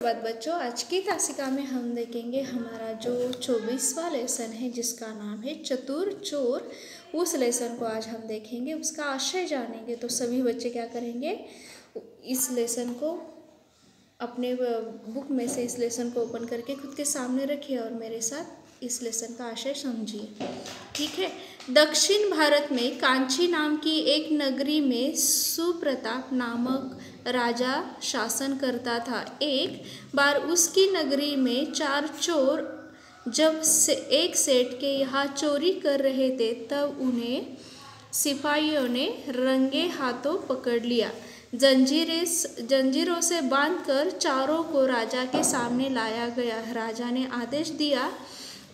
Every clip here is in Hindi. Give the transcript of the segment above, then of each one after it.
बात बच्चों, आज की तासिका में हम देखेंगे हमारा जो 24वां लेसन है जिसका नाम है चतुर चोर। उस लेसन को आज हम देखेंगे, उसका आशय जानेंगे। तो सभी बच्चे क्या करेंगे, इस लेसन को अपने बुक में से इस लेसन को ओपन करके खुद के सामने रखिए और मेरे साथ इस लेसन का आशय समझिए। ठीक है। दक्षिण भारत में कांची नाम की एक नगरी में सुप्रताप नामक राजा शासन करता था। एक बार उसकी नगरी में 4 चोर जब एक सेठ के यहाँ चोरी कर रहे थे, तब उन्हें सिपाहियों ने रंगे हाथों पकड़ लिया। जंजीरों से बांधकर चारों को राजा के सामने लाया गया। राजा ने आदेश दिया,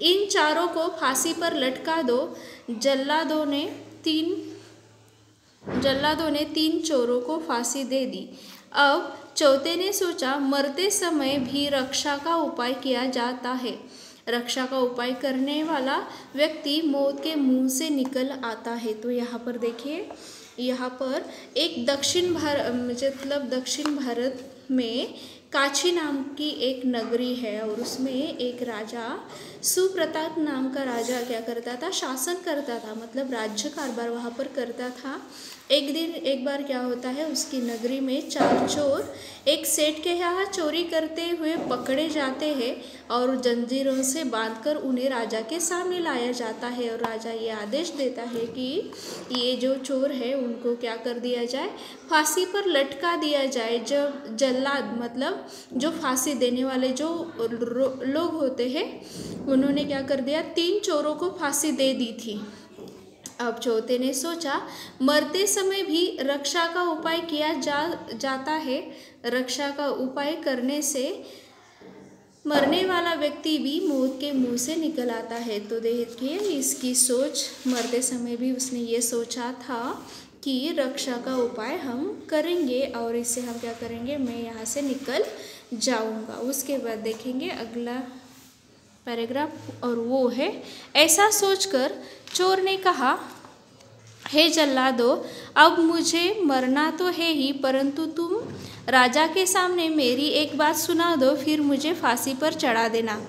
इन चारों को फांसी पर लटका दो। जल्लादों ने तीन चोरों को फांसी दे दी। अब चौथे ने सोचा, मरते समय भी रक्षा का उपाय किया जाता है। रक्षा का उपाय करने वाला व्यक्ति मौत के मुंह से निकल आता है। तो यहाँ पर देखिए, यहाँ पर एक दक्षिण भारत में कांची नाम की एक नगरी है और उसमें एक राजा सुप्रताप नाम का राजा क्या करता था, शासन करता था, मतलब राज्य कारभार वहाँ पर करता था। एक बार क्या होता है, उसकी नगरी में 4 चोर एक सेठ के यहाँ चोरी करते हुए पकड़े जाते हैं और जंजीरों से बांधकर उन्हें राजा के सामने लाया जाता है। और राजा ये आदेश देता है कि ये जो चोर है उनको क्या कर दिया जाए, फांसी पर लटका दिया जाए। जब जल्लाद मतलब जो फांसी देने वाले जो लोग होते हैं, उन्होंने क्या कर दिया, 3 चोरों को फांसी दे दी थी। अब चौथे ने सोचा, मरते समय भी रक्षा का उपाय किया जाता है। रक्षा का उपाय करने से मरने वाला व्यक्ति भी मौत के मुंह से निकल आता है। तो देखिए, इसकी सोच, मरते समय भी उसने ये सोचा था कि रक्षा का उपाय हम करेंगे और इससे हम क्या करेंगे, मैं यहाँ से निकल जाऊँगा। उसके बाद देखेंगे अगला पैराग्राफ, और वो है, ऐसा सोचकर चोर ने कहा, हे जल्लादो, अब मुझे मरना तो है ही, परंतु तुम राजा के सामने मेरी एक बात सुना दो, फिर मुझे फांसी पर चढ़ा देना।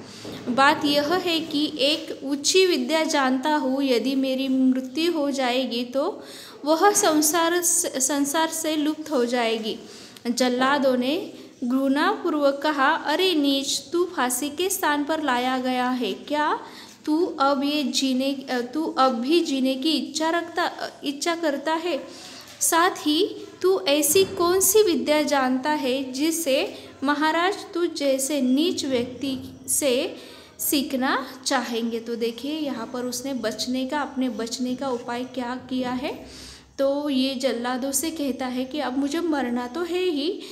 बात यह है कि एक ऊंची विद्या जानता हूँ, यदि मेरी मृत्यु हो जाएगी तो वह संसार से लुप्त हो जाएगी। जल्लादों ने घृणापूर्वक कहा, अरे नीच, तू फांसी के स्थान पर लाया गया है क्या? तू अब भी जीने की इच्छा करता है? साथ ही तू ऐसी कौन सी विद्या जानता है जिससे महाराज तू जैसे नीच व्यक्ति से सीखना चाहेंगे? तो देखिए, यहाँ पर उसने अपने बचने का उपाय क्या किया है। तो ये जल्लादों से कहता है कि अब मुझे मरना तो है ही,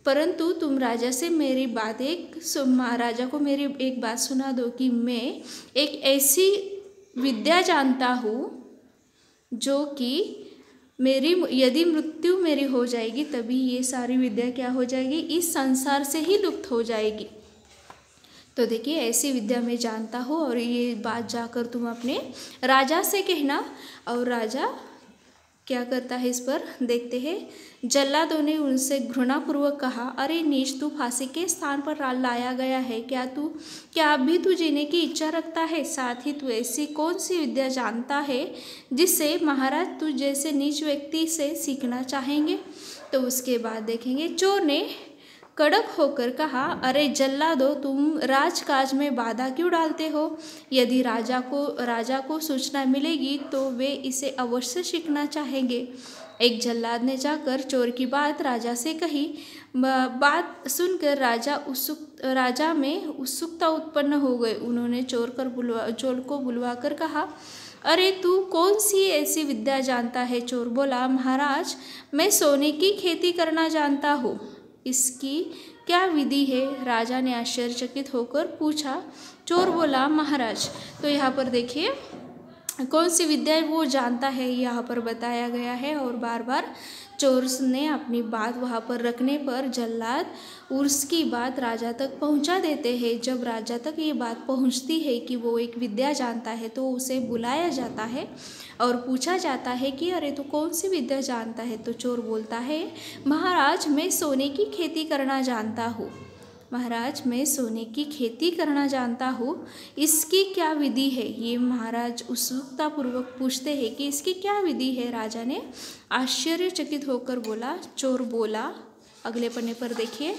परंतु तुम राजा को मेरी एक बात सुना दो कि मैं एक ऐसी विद्या जानता हूँ जो कि यदि मृत्यु मेरी हो जाएगी तभी ये सारी विद्या क्या हो जाएगी, इस संसार से ही लुप्त हो जाएगी। तो देखिए, ऐसी विद्या मैं जानता हूँ और ये बात जाकर तुम अपने राजा से कहना। और राजा क्या करता है, इस पर देखते हैं। जल्लादों ने उनसे घृणापूर्वक कहा, अरे नीच, तू फांसी के स्थान पर लाया गया है क्या अब भी तू जीने की इच्छा रखता है? साथ ही तू ऐसी कौन सी विद्या जानता है जिससे महाराज तू जैसे नीच व्यक्ति से सीखना चाहेंगे? तो उसके बाद देखेंगे, चोर ने कड़क होकर कहा, अरे जल्लादो, तुम राजकाज में बाधा क्यों डालते हो? यदि राजा को सूचना मिलेगी तो वे इसे अवश्य सीखना चाहेंगे। एक जल्लाद ने जाकर चोर की बात राजा से कही। बात सुनकर राजा में उत्सुकता उत्पन्न हो गई। उन्होंने चोर को बुलवाकर कहा, अरे तू कौन सी ऐसी विद्या जानता है? चोर बोला, महाराज, मैं सोने की खेती करना जानता हूँ। इसकी क्या विधि है? राजा ने आश्चर्यचकित होकर पूछा। चोर बोला, महाराज, तो यहाँ पर देखिए कौन सी विद्या वो जानता है, यहाँ पर बताया गया है। और बार बार चोर ने अपनी बात वहाँ पर रखने पर जल्लाद उसकी बात राजा तक पहुँचा देते हैं। जब राजा तक ये बात पहुँचती है कि वो एक विद्या जानता है तो उसे बुलाया जाता है और पूछा जाता है कि अरे तो कौन सी विद्या जानता है? तो चोर बोलता है, महाराज, मैं सोने की खेती करना जानता हूँ। महाराज मैं सोने की खेती करना जानता हूँ, इसकी क्या विधि है? ये महाराज उत्सुकतापूर्वक पूछते हैं कि इसकी क्या विधि है। राजा ने आश्चर्यचकित होकर बोला। चोर बोला, अगले पन्ने पर देखिए,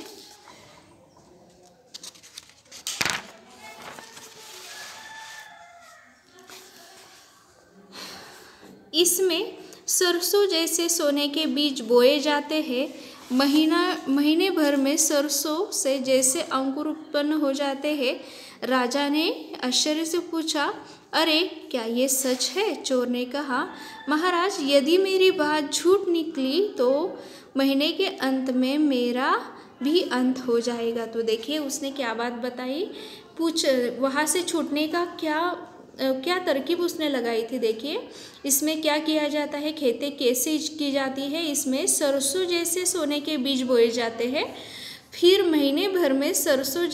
इसमें सरसों जैसे सोने के बीज बोए जाते हैं। महीने भर में सरसों से जैसे अंकुर उत्पन्न हो जाते हैं। राजा ने आश्चर्य से पूछा, अरे क्या ये सच है? चोर ने कहा, महाराज यदि मेरी बात झूठ निकली तो महीने के अंत में मेरा भी अंत हो जाएगा। तो देखिए उसने क्या बात बताई, वहाँ से छूटने का क्या तरकीब उसने लगाई थी। देखिए इसमें क्या किया जाता है, खेती कैसे की जाती है। इसमें सरसों जैसे सोने के बीज बोए जाते हैं, फिर महीने भर में सरसों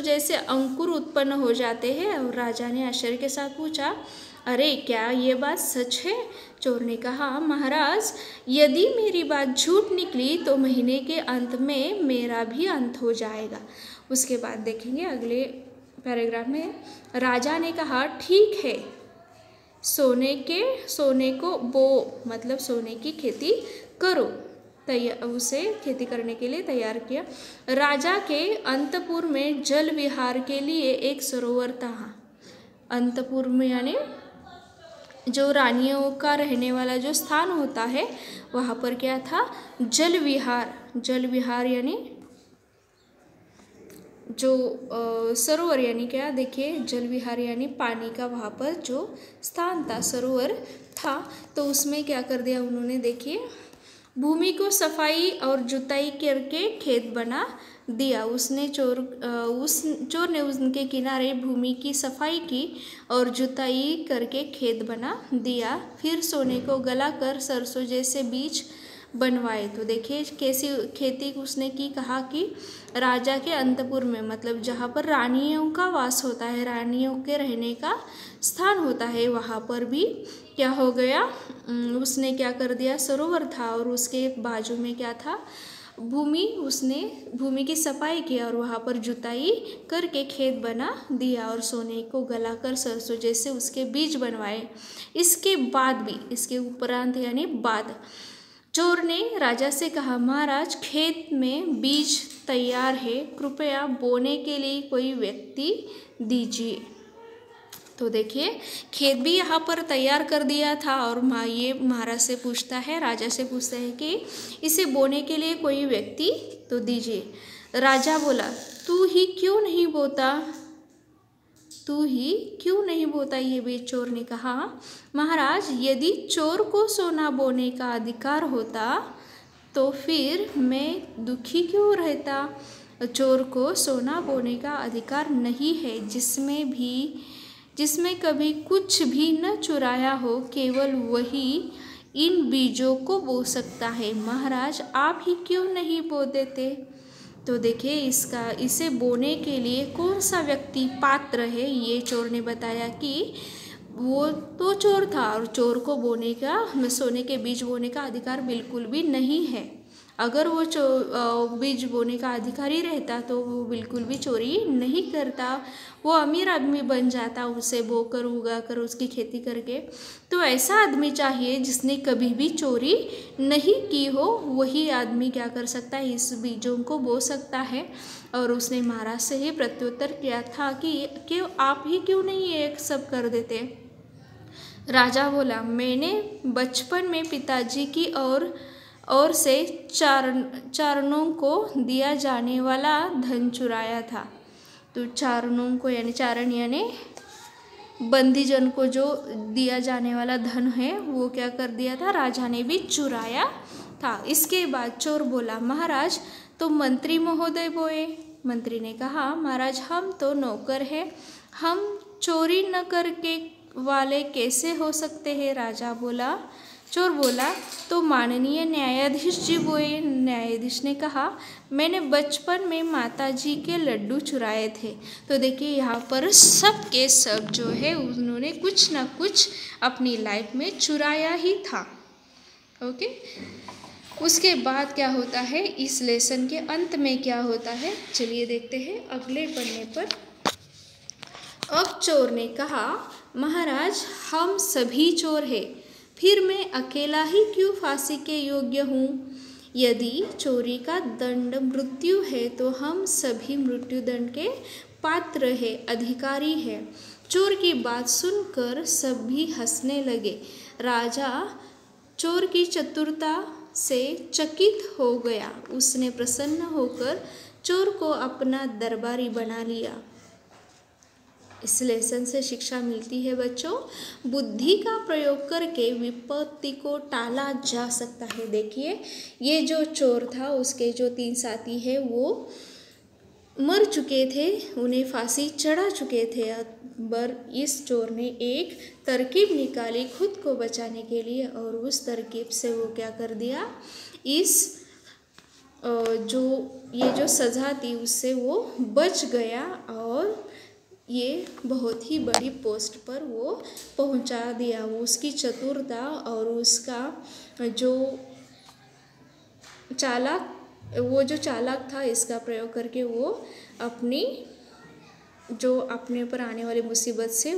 जैसे अंकुर उत्पन्न हो जाते हैं। और राजा ने आश्चर्य के साथ पूछा, अरे क्या ये बात सच है? चोर ने कहा, महाराज यदि मेरी बात झूठ निकली तो महीने के अंत में मेरा भी अंत हो जाएगा। उसके बाद देखेंगे अगले पैराग्राफ में, राजा ने कहा, ठीक है, सोने को बो, मतलब सोने की खेती करो। उसे खेती करने के लिए तैयार किया। राजा के अंतपुर में जल विहार के लिए एक सरोवर था। अंतपुर में यानी जो रानियों का रहने वाला जो स्थान होता है, वहाँ पर क्या था, जल विहार यानी जो सरोवर यानी क्या, देखिए जल विहार यानी पानी का वहाँ पर जो स्थान था, सरोवर था। तो उसमें क्या कर दिया उन्होंने, देखिए भूमि को सफाई और जुताई करके खेत बना दिया। चोर ने उनके किनारे भूमि की सफाई की और जुताई करके खेत बना दिया। फिर सोने को गला कर सरसों जैसे बीज बनवाए। तो देखिए कैसी खेती उसने की, कहा कि राजा के अंतपुर में, मतलब जहाँ पर रानियों का वास होता है, रानियों के रहने का स्थान होता है, वहाँ पर भी क्या हो गया, उसने क्या कर दिया, सरोवर था और उसके बाजू में क्या था, उसने भूमि की सफाई की और वहाँ पर जुताई करके खेत बना दिया और सोने को गलाकर सरसों जैसे उसके बीज बनवाए। इसके बाद भी, इसके उपरांत यानी बाद, चोर ने राजा से कहा, महाराज खेत में बीज तैयार है, कृपया बोने के लिए कोई व्यक्ति दीजिए। तो देखिए खेत भी यहाँ पर तैयार कर दिया था और ये महाराज से पूछता है, राजा से पूछता है कि इसे बोने के लिए कोई व्यक्ति तो दीजिए। राजा बोला, तू ही क्यों नहीं बोता ये बीज? चोर ने कहा, महाराज यदि चोर को सोना बोने का अधिकार होता तो फिर मैं दुखी क्यों रहता। चोर को सोना बोने का अधिकार नहीं है, जिसमें कभी कुछ भी न चुराया हो, केवल वही इन बीजों को बो सकता है। महाराज आप ही क्यों नहीं बो देते? तो देखिए इसे बोने के लिए कौन सा व्यक्ति पात्र है, ये चोर ने बताया कि वो तो चोर था और चोर को सोने के बीज बोने का अधिकार बिल्कुल भी नहीं है। अगर वो बीज बोने का अधिकारी रहता तो वो बिल्कुल भी चोरी नहीं करता, वो अमीर आदमी बन जाता उसे बोकर उगाकर उसकी खेती करके। तो ऐसा आदमी चाहिए जिसने कभी भी चोरी नहीं की हो, वही आदमी क्या कर सकता है, इस बीजों को बो सकता है। और उसने महाराज से ही प्रत्युत्तर किया था कि आप ही क्यों नहीं ये सब कर देते। राजा बोला, मैंने बचपन में पिताजी की और से चारणों को दिया जाने वाला धन चुराया था। तो चारणों को यानी चारण यानी बंदीजन को जो दिया जाने वाला धन है वो क्या कर दिया था, राजा ने भी चुराया था। इसके बाद चोर बोला, महाराज तो मंत्री महोदय बोए। मंत्री ने कहा, महाराज हम तो नौकर हैं, हम चोरी न करके वाले कैसे हो सकते हैं। चोर बोला, तो माननीय न्यायाधीश जी बोए। न्यायाधीश ने कहा, मैंने बचपन में माताजी के लड्डू चुराए थे। तो देखिए यहाँ पर सब के सब जो है उन्होंने कुछ ना कुछ अपनी लाइफ में चुराया ही था। ओके, उसके बाद क्या होता है, इस लेसन के अंत में क्या होता है, चलिए देखते हैं अगले पन्ने पर। अब चोर ने कहा, महाराज हम सभी चोर हैं, फिर मैं अकेला ही क्यों फांसी के योग्य हूँ? यदि चोरी का दंड मृत्यु है तो हम सभी मृत्युदंड के पात्र है, अधिकारी है। चोर की बात सुनकर सभी हंसने लगे। राजा चोर की चतुरता से चकित हो गया। उसने प्रसन्न होकर चोर को अपना दरबारी बना लिया। इस लेसन से शिक्षा मिलती है बच्चों, बुद्धि का प्रयोग करके विपत्ति को टाला जा सकता है। देखिए ये जो चोर था, उसके जो 3 साथी है वो मर चुके थे, उन्हें फांसी चढ़ा चुके थे। पर इस चोर ने एक तरकीब निकाली खुद को बचाने के लिए, और उस तरकीब से वो क्या कर दिया, इस ये जो सज़ा थी उससे वो बच गया और ये बहुत ही बड़ी पोस्ट पर वो पहुंचा दिया। वो उसकी चतुरता और उसका जो चालाक था, इसका प्रयोग करके वो अपने ऊपर आने वाली मुसीबत से